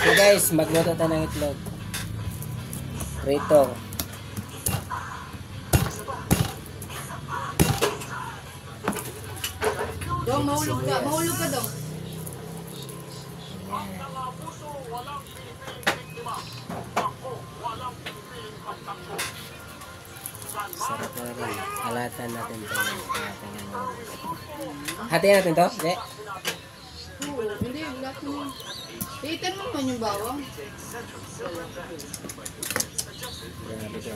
So guys, magluto tayo ng itlog. Prito. Dong, mahulog ka. Mahulog ka, Dong. Sarap na rin. Halatan natin ito. Hatiin natin to? Hindi. Hindi, black mo. Itan mo naman yung bawang. Grabe ito.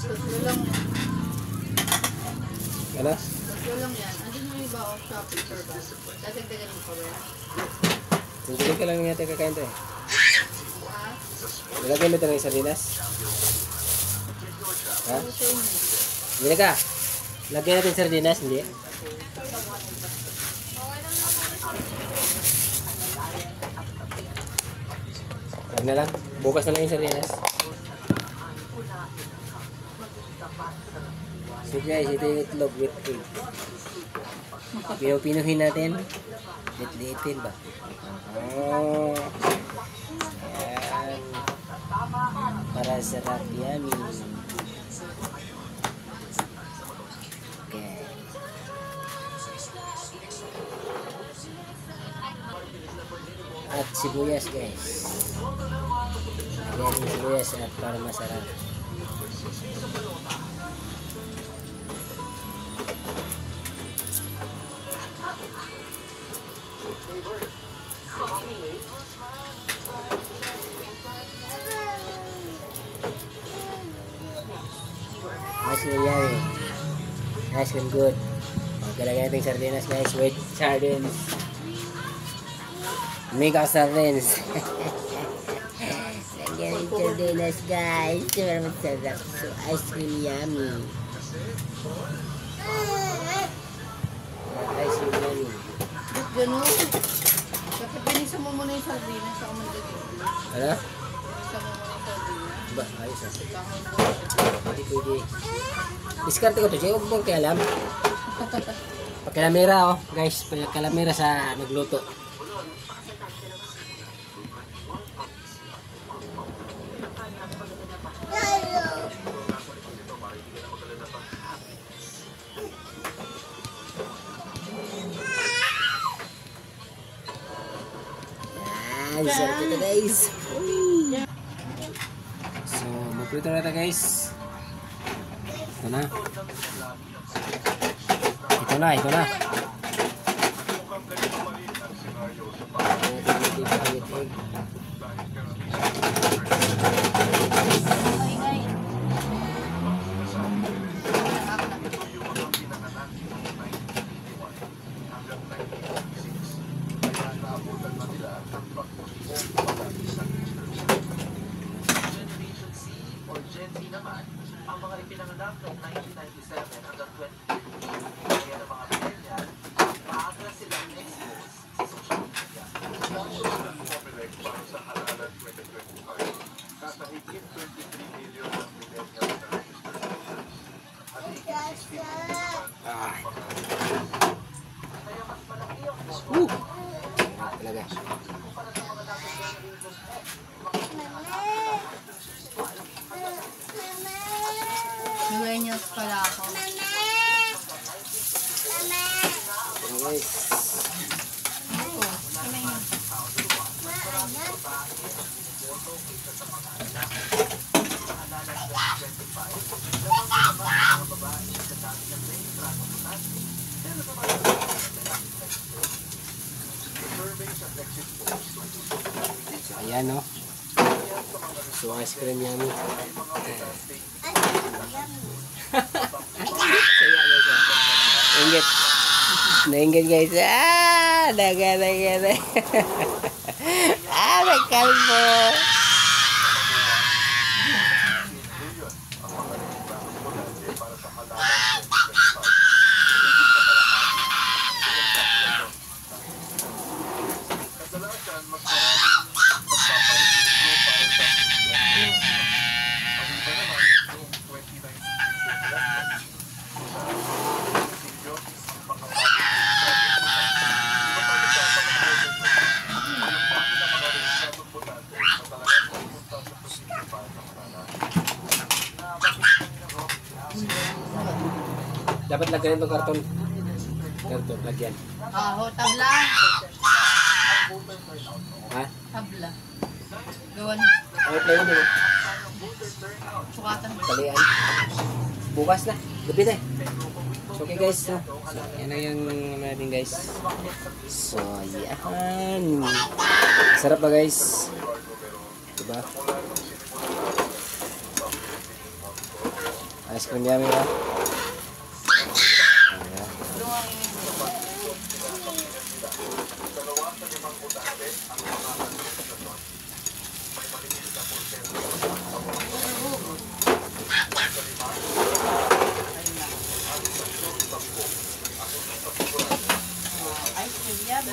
Tatlo lang. Ano? Tatlo lang yan. Andun mo yung bawang sa paper ba? Tatagdagan mo pa ba yan? Hindi ka lang natin kakain ito eh. Ha? Nilagyan mo ito ng sardinas? Ha? Ano sa inyo? Hindi ka. Lagyan natin sardinas, hindi? Huwag na lang. Bukas na lang yung sardinas. So guys, ito yung itlog with egg. Pinuhin natin. Liit-liitin ba? Oh. Ayan. Para sarap yummy. Okay. At sibuyas guys. Lagyan yung sibuyas at para masarap. Nice and yummy. Nice and good. Okay, lagyan natin sardinas guys. With sardines. Mega sardines. Lagyan natin sardinas guys. Super masarap. So ice cream yummy. Ice cream yummy. Ba't ganun? Bakit pinisa mo muna yung sardinas sa kamalagay? Ano? Pinisa mo muna yung sardinas. Ba, ayos ah. Tangan mo. Hindi pwede. Diskarte ko to, Jay. Huwag mong kialam. Pagkalamera, oh. Guys, pagkalamera sa nagluto. Yan, sarap ito guys. So, magprito na ito guys. Ito na. Ito na, ito na. Ang mga ipinanganak noong 1997 hanggang 2015, kaya ng mga millennial, maaga silang expose sa social media. Comelec para sa halalan 2025, nasa higit 23 million ang millennial na registered voters at higit 16 million naman Kaya mas malaki ang Talaga. Millennials pala ako. Guys. Ako. Ano yun? So, ayan no. So, ice cream yummy. Inggit. Nainggit guys. Ah, daga. Ah, may kalbo. kadalasan mas maraming magpaparegistro para sa ang iba naman noong 2019 election. Sa sityo, mga Dapat lagyan itong karton. Karton, lagyan. Tabla. Ha? Tabla. Gawan. Ano play mo din? Sukatan. Talian. Bukas na. Gabi na eh. So, okay guys. So, yan lang yung natin guys. So, yan. Sarap ba guys? Diba? Ice cream yummy ba? Ice cream yan.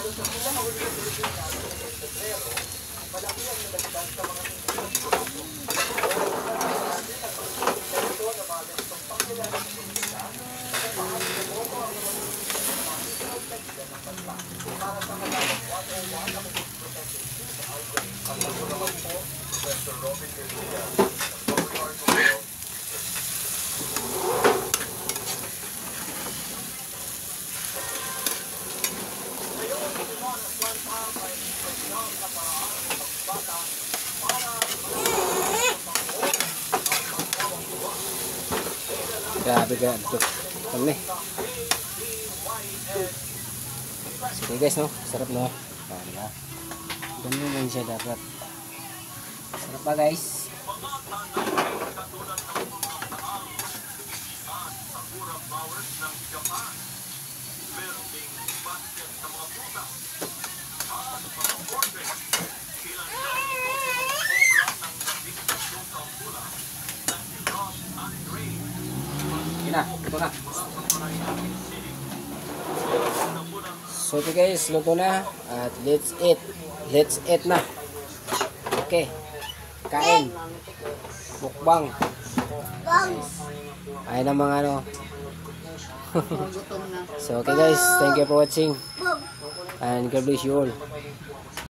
Grabe ka. Kami. Sige guys, no? Sarap, no? Diba? Ganun lang siya dapat. Sarap ba guys? Na, ito na. So okay guys, luto na. At let's eat. Let's eat na. Okay. Kain. Mukbang. Ay na mga ano. Gutom na. So okay guys, thank you for watching. And God bless you all.